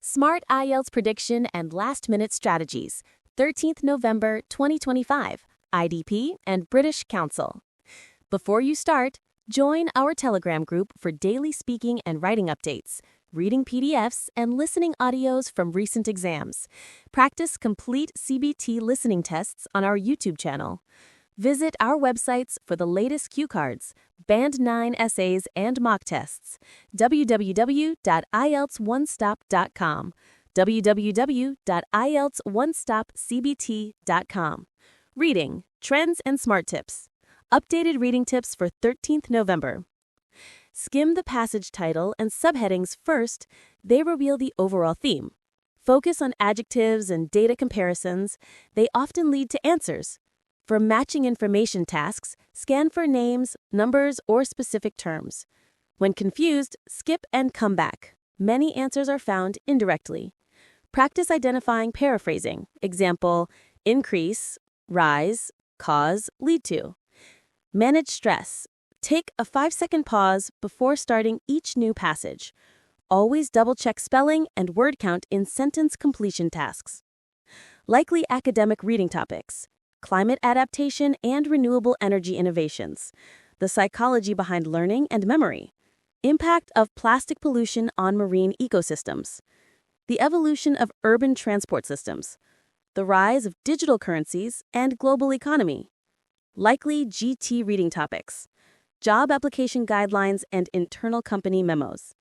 Smart IELTS Prediction and Last-Minute Strategies, 13th November 2025, IDP and British Council. Before you start, join our Telegram group for daily speaking and writing updates, reading PDFs, and listening audios from recent exams. Practice complete CBT listening tests on our YouTube channel. Visit our websites for the latest cue cards, Band 9 essays, and mock tests. www.IELTS1stop.com, www.IELTS1stopcbt.com. Reading, Trends and Smart Tips. Updated reading tips for 13th November. Skim the passage title and subheadings first. They reveal the overall theme. Focus on adjectives and data comparisons. They often lead to answers. For matching information tasks, scan for names, numbers, or specific terms. When confused, skip and come back. Many answers are found indirectly. Practice identifying paraphrasing. Example, increase, rise, cause, lead to. Manage stress. Take a 5-second pause before starting each new passage. Always double-check spelling and word count in sentence completion tasks. Likely academic reading topics. Climate adaptation and renewable energy innovations, the psychology behind learning and memory, impact of plastic pollution on marine ecosystems, the evolution of urban transport systems, the rise of digital currencies and global economy, likely GT reading topics, job application guidelines and internal company memos,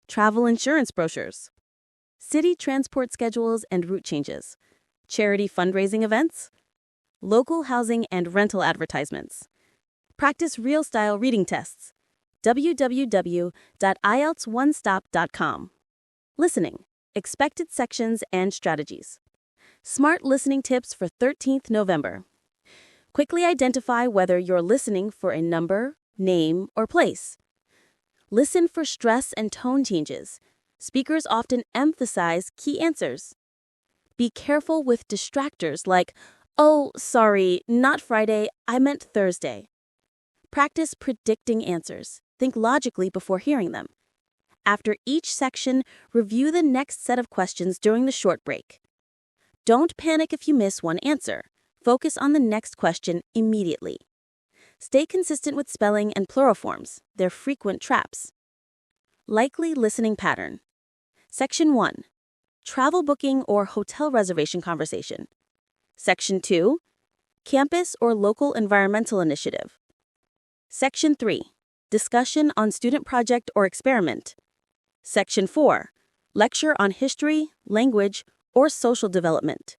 travel insurance brochures, city transport schedules and route changes, charity fundraising events, local housing and rental advertisements. Practice real-style reading tests. www.IELTS1stop.com. Listening, expected sections and strategies. Smart listening tips for 13th November. Quickly identify whether you're listening for a number, name, or place. Listen for stress and tone changes. Speakers often emphasize key answers. Be careful with distractors like, "Oh, sorry, not Friday, I meant Thursday." Practice predicting answers. Think logically before hearing them. After each section, review the next set of questions during the short break. Don't panic if you miss one answer. Focus on the next question immediately. Stay consistent with spelling and plural forms. They're frequent traps. Likely listening pattern. Section 1. Travel booking or hotel reservation conversation. Section 2. Campus or local environmental initiative. Section 3. Discussion on student project or experiment. Section 4. Lecture on history, language, or social development.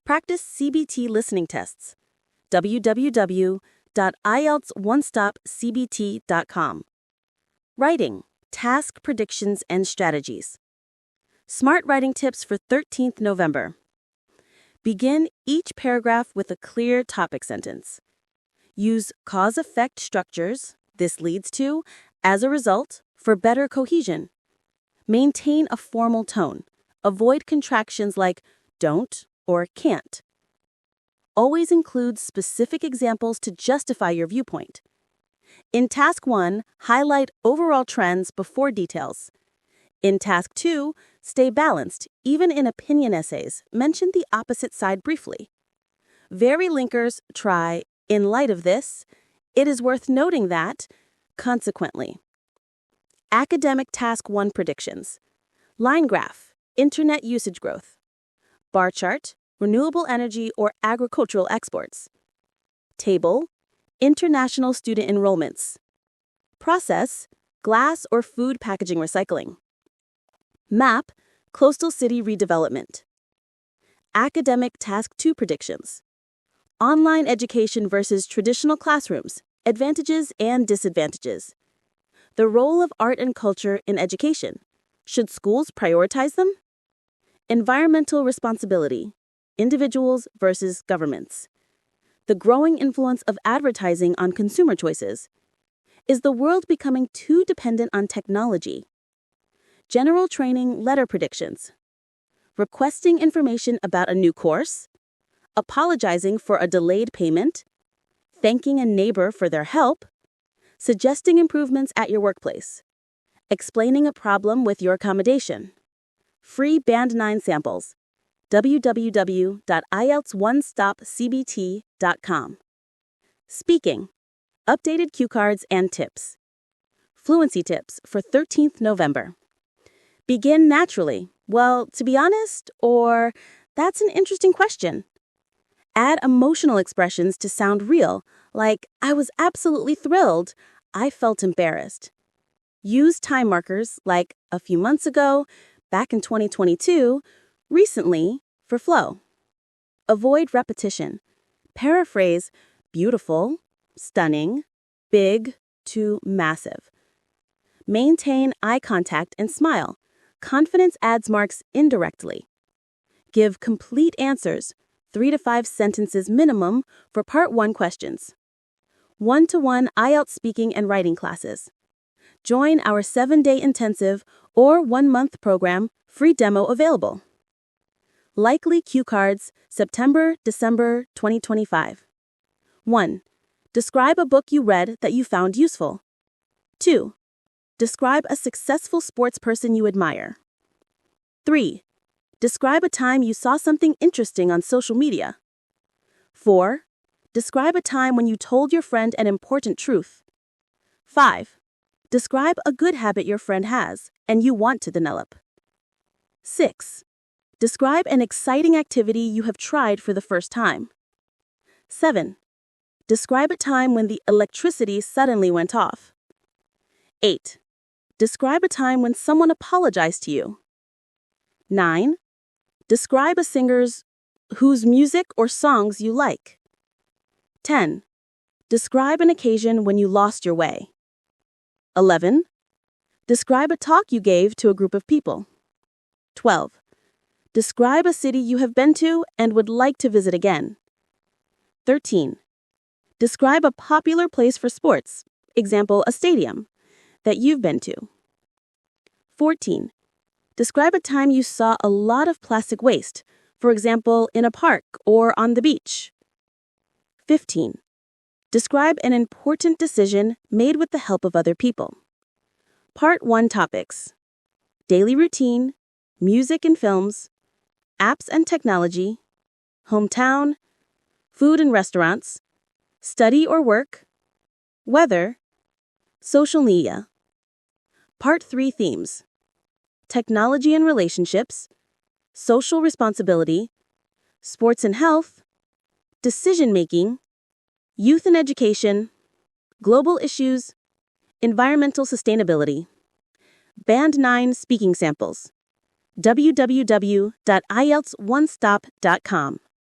Practice CBT listening tests. www.IELTS1stopcbt.com. Writing, task predictions and strategies. Smart writing tips for 13th November. Begin each paragraph with a clear topic sentence. Use cause-effect structures, this leads to, as a result, for better cohesion. Maintain a formal tone. Avoid contractions like don't or can't. Always include specific examples to justify your viewpoint. In Task 1, highlight overall trends before details. In Task 2, stay balanced. Even in opinion essays, mention the opposite side briefly. Vary linkers, try, in light of this, it is worth noting that, consequently. Academic Task 1 predictions. Line graph, internet usage growth. Bar chart, renewable energy or agricultural exports. Table, international student enrollments. Process, glass or food packaging recycling. Map, coastal city redevelopment. Academic Task 2 predictions. Online education versus traditional classrooms, advantages and disadvantages. The role of art and culture in education. Should schools prioritize them? Environmental responsibility, individuals versus governments. The growing influence of advertising on consumer choices. Is the world becoming too dependent on technology? General training letter predictions. Requesting information about a new course. Apologizing for a delayed payment. Thanking a neighbor for their help. Suggesting improvements at your workplace. Explaining a problem with your accommodation. Free Band 9 samples. www.ieltsoneStopCBT.com. Speaking. Updated cue cards and tips. Fluency tips for 13th November. Begin naturally. Well, to be honest, or that's an interesting question. Add emotional expressions to sound real, like I was absolutely thrilled, I felt embarrassed. Use time markers like a few months ago, back in 2022, recently for flow. Avoid repetition. Paraphrase beautiful, stunning, big to massive. Maintain eye contact and smile. Confidence adds marks indirectly. Give complete answers, 3 to 5 sentences minimum for Part 1 questions. 1-to-1 IELTS speaking and writing classes. Join our 7-day intensive or 1-month program, free demo available. Likely cue cards, September-December 2025. 1. Describe a book you read that you found useful. 2. Describe a successful sports person you admire. 3. Describe a time you saw something interesting on social media. 4. Describe a time when you told your friend an important truth. 5. Describe a good habit your friend has and you want to develop. 6. Describe an exciting activity you have tried for the first time. 7. Describe a time when the electricity suddenly went off. 8. Describe a time when someone apologized to you. 9. Describe a singer's whose music or songs you like. 10. Describe an occasion when you lost your way. 11. Describe a talk you gave to a group of people. 12. Describe a city you have been to and would like to visit again. 13. Describe a popular place for sports, example, a stadium, that you've been to. 14. Describe a time you saw a lot of plastic waste, for example, in a park or on the beach. 15. Describe an important decision made with the help of other people. Part 1 topics: daily routine, music and films, apps and technology, hometown, food and restaurants, study or work, weather, social media. Part 3 themes: technology and relationships, social responsibility, sports and health, decision-making, youth and education, global issues, environmental sustainability. Band 9 speaking samples. www.ieltsoneStop.com